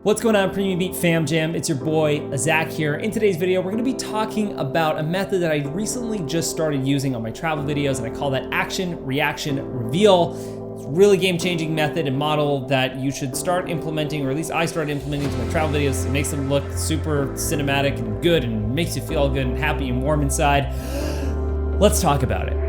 What's going on, PremiumBeat fam jam? It's your boy, Zach here. In today's video, we're gonna be talking about a method that I recently just started using on my travel videos, and I call that action, reaction, reveal. It's a really game-changing method and model that you should start implementing, or at least I started implementing to my travel videos. It makes them look super cinematic and good and makes you feel good and happy and warm inside. Let's talk about it.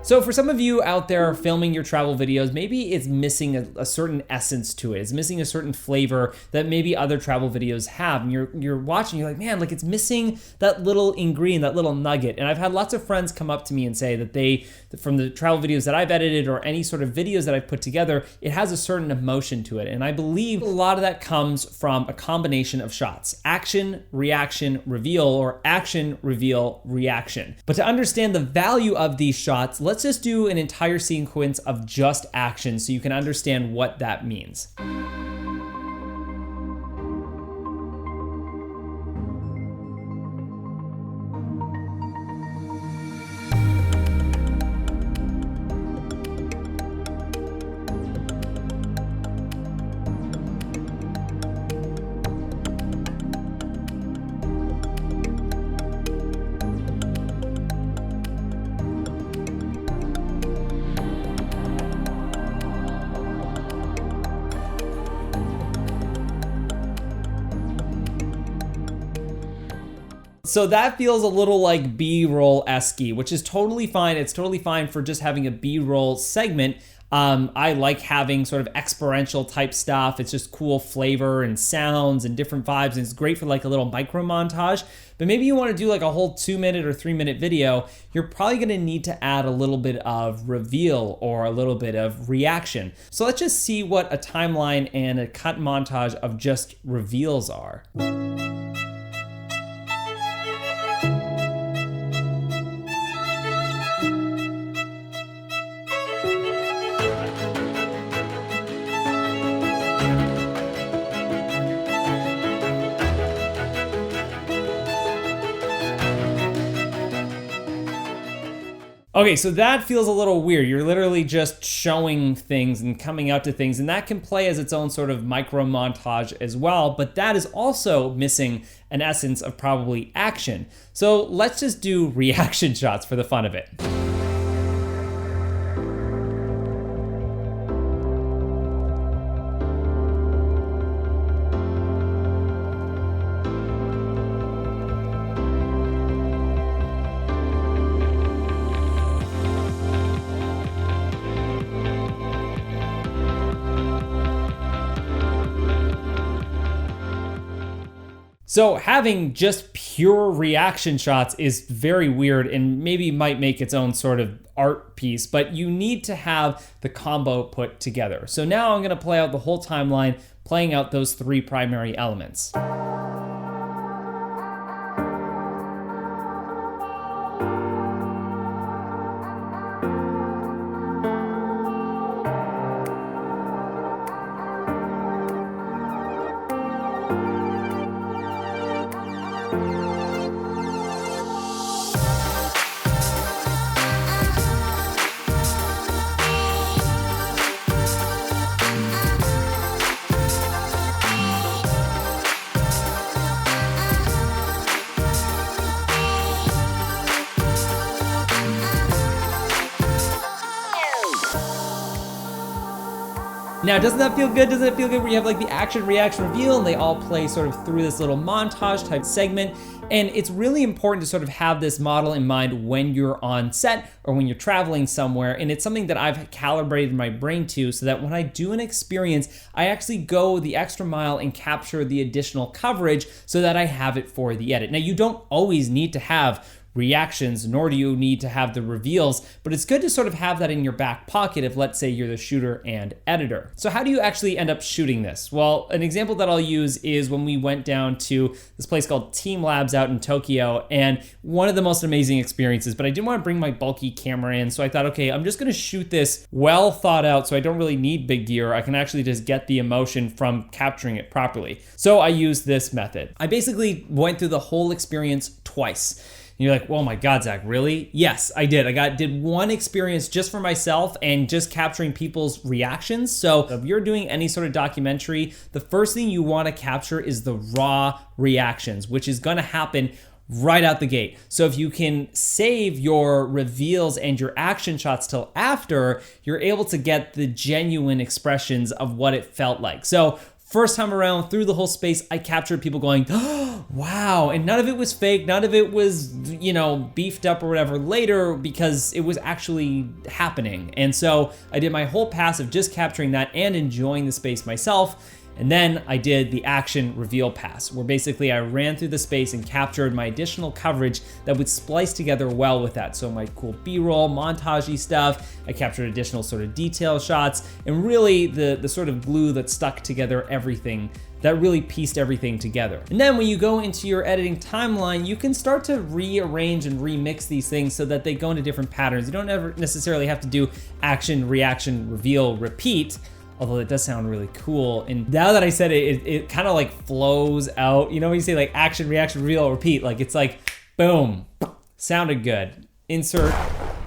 So for some of you out there filming your travel videos, maybe it's missing a certain essence to it. It's missing a certain flavor that maybe other travel videos have. And you're watching, you're like, man, like it's missing that little ingredient, that little nugget. And I've had lots of friends come up to me and say that from the travel videos that I've edited or any sort of videos that I've put together, it has a certain emotion to it. And I believe a lot of that comes from a combination of shots: action, reaction, reveal, or action, reveal, reaction. But to understand the value of these shots, let's just do an entire sequence of just action so you can understand what that means. So that feels a little like B-roll-esque, which is totally fine. It's totally fine for just having a B-roll segment. I like having sort of experiential type stuff. It's just cool flavor and sounds and different vibes, and it's great for like a little micro montage. But maybe you want to do like a whole 2-minute or 3-minute video. You're probably going to need to add a little bit of reveal or a little bit of reaction. So let's just see what a timeline and a cut montage of just reveals are. Okay, so that feels a little weird. You're literally just showing things and coming out to things, and that can play as its own sort of micro montage as well, but that is also missing an essence of probably action. So let's just do reaction shots for the fun of it. So having just pure reaction shots is very weird and maybe might make its own sort of art piece, but you need to have the combo put together. So now I'm gonna play out the whole timeline, playing out those 3 primary elements. Now, doesn't that feel good? Doesn't it feel good where you have like the action, reaction, reveal, and they all play sort of through this little montage type segment? And it's really important to sort of have this model in mind when you're on set or when you're traveling somewhere. And it's something that I've calibrated my brain to so that when I do an experience, I actually go the extra mile and capture the additional coverage so that I have it for the edit. Now, you don't always need to have reactions, nor do you need to have the reveals, but it's good to sort of have that in your back pocket if, let's say, you're the shooter and editor. So how do you actually end up shooting this? Well, an example that I'll use is when we went down to this place called Team Labs out in Tokyo, and one of the most amazing experiences, but I didn't want to bring my bulky camera in, so I thought, okay, I'm just gonna shoot this well thought out, so I don't really need big gear. I can actually just get the emotion from capturing it properly. So I used this method. I basically went through the whole experience twice. you're like, oh my God, Zach, really? Yes, I did. Did one experience just for myself and just capturing people's reactions. So if you're doing any sort of documentary, the first thing you want to capture is the raw reactions, which is going to happen right out the gate. So if you can save your reveals and your action shots till after, you're able to get the genuine expressions of what it felt like. So first time around through the whole space, I captured people going, oh, wow. And none of it was fake. None of it was, beefed up or whatever later, because it was actually happening. And so I did my whole pass of just capturing that and enjoying the space myself. And then I did the action reveal pass, where basically I ran through the space and captured my additional coverage that would splice together well with that. So my cool B-roll, montage-y stuff, I captured additional sort of detail shots, and really the sort of glue that stuck together everything, that really pieced everything together. And then when you go into your editing timeline, you can start to rearrange and remix these things so that they go into different patterns. You don't ever necessarily have to do action, reaction, reveal, repeat, although it does sound really cool. And now that I said it, it kind of like flows out. You know when you say like action, reaction, reveal, repeat, like it's like, boom, sounded good. Insert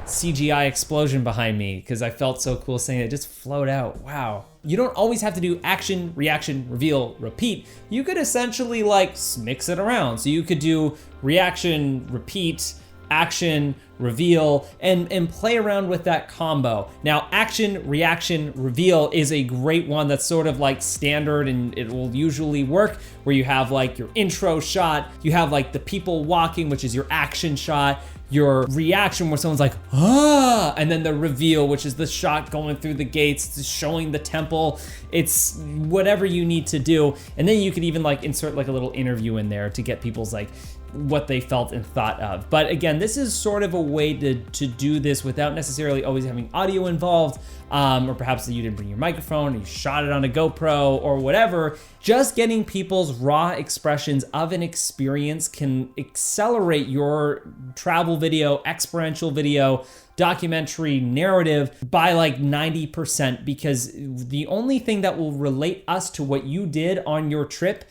CGI explosion behind me because I felt so cool saying it. It just flowed out, wow. You don't always have to do action, reaction, reveal, repeat. You could essentially like mix it around. So you could do reaction, repeat, action, reveal, and play around with that combo. Now, action, reaction, reveal is a great one that's sort of like standard, and it will usually work where you have like your intro shot, you have like the people walking, which is your action shot, your reaction where someone's like, ah, and then the reveal, which is the shot going through the gates, showing the temple. It's whatever you need to do. And then you could even like insert like a little interview in there to get people's like what they felt and thought of. But again, this is sort of a way to do this without necessarily always having audio involved, or perhaps you didn't bring your microphone, or you shot it on a GoPro or whatever. Just getting people's raw expressions of an experience can accelerate your travel video, experiential video, documentary narrative by like 90%, because the only thing that will relate us to what you did on your trip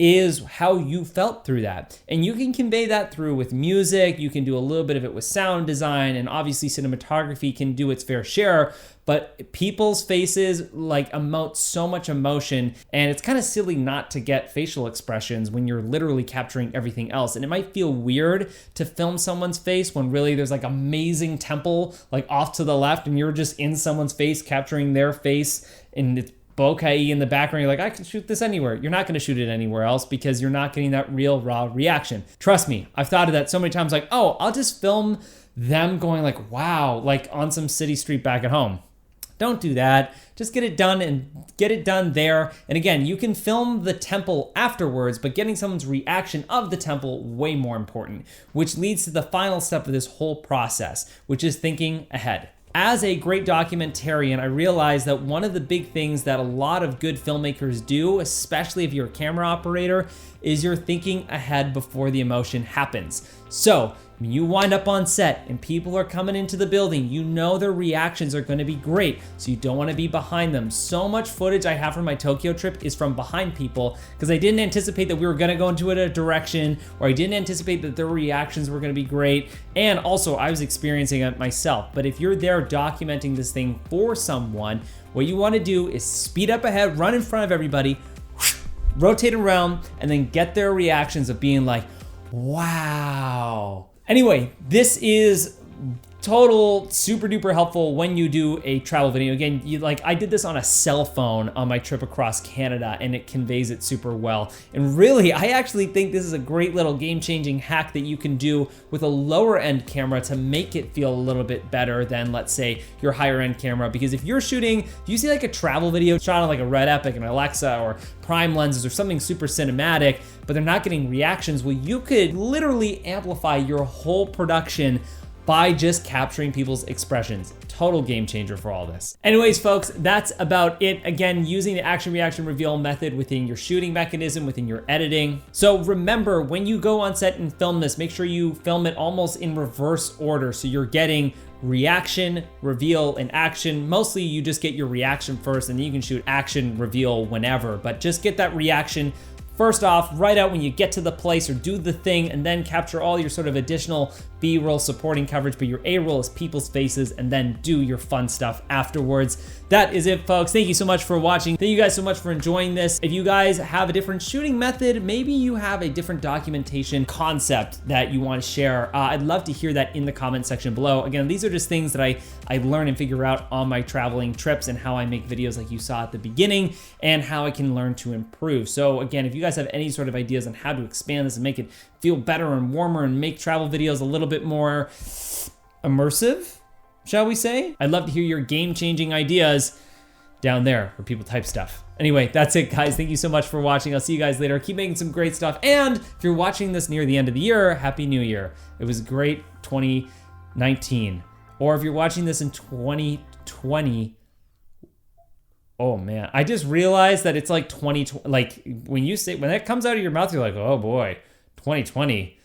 is how you felt through that. And you can convey that through with music, you can do a little bit of it with sound design, and obviously cinematography can do its fair share, but people's faces like emote so much emotion, and it's kind of silly not to get facial expressions when you're literally capturing everything else. And it might feel weird to film someone's face when really there's like amazing temple like off to the left and you're just in someone's face capturing their face, and it's bokeh in the background. You're like, I can shoot this anywhere. You're not going to shoot it anywhere else because you're not getting that real raw reaction. Trust me, I've thought of that so many times, like, oh, I'll just film them going like, wow, like on some city street back at home. Don't do that. Just get it done and get it done there. And again, you can film the temple afterwards, but getting someone's reaction of the temple way more important, which leads to the final step of this whole process, which is thinking ahead. As a great documentarian, I realized that one of the big things that a lot of good filmmakers do, especially if you're a camera operator, is you're thinking ahead before the emotion happens. So when you wind up on set and people are coming into the building, you know their reactions are going to be great, so you don't want to be behind them. So much footage I have from my Tokyo trip is from behind people because I didn't anticipate that we were going to go into a direction, or I didn't anticipate that their reactions were going to be great, and also I was experiencing it myself. But if you're there documenting this thing for someone, what you want to do is speed up ahead, run in front of everybody, rotate around, and then get their reactions of being like, wow. Anyway, this is total super duper helpful when you do a travel video. Again, I did this on a cell phone on my trip across Canada, and it conveys it super well. And really, I actually think this is a great little game-changing hack that you can do with a lower end camera to make it feel a little bit better than, let's say, your higher end camera. Because if you're shooting, if you see like a travel video shot on like a Red Epic, an Alexa, or prime lenses, or something super cinematic, but they're not getting reactions, well, you could literally amplify your whole production by just capturing people's expressions. Total game changer for all this. Anyways, folks, that's about it. Again, using the action, reaction, reveal method within your shooting mechanism, within your editing. So remember, when you go on set and film this, make sure you film it almost in reverse order. So you're getting reaction, reveal, and action. Mostly you just get your reaction first, and then you can shoot action, reveal whenever, but just get that reaction first off, write out when you get to the place or do the thing, and then capture all your sort of additional B-roll supporting coverage, but your A-roll is people's faces, and then do your fun stuff afterwards. That is it, folks. Thank you so much for watching. Thank you guys so much for enjoying this. If you guys have a different shooting method, maybe you have a different documentation concept that you want to share, I'd love to hear that in the comment section below. Again, these are just things that I learn and figure out on my traveling trips and how I make videos like you saw at the beginning and how I can learn to improve. So again, if you guys have any sort of ideas on how to expand this and make it feel better and warmer and make travel videos a little bit more immersive, shall we say? I'd love to hear your game-changing ideas down there where people type stuff. Anyway, that's it, guys. Thank you so much for watching. I'll see you guys later. Keep making some great stuff. And if you're watching this near the end of the year, Happy New Year. It was great 2019. Or if you're watching this in 2020, oh man, I just realized that it's like 2020. Like when that comes out of your mouth, you're like, oh boy, 2020.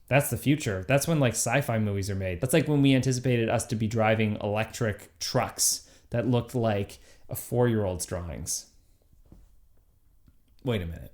That's the future. That's when like sci-fi movies are made. That's like when we anticipated us to be driving electric trucks that looked like a 4-year-old's drawings. Wait a minute.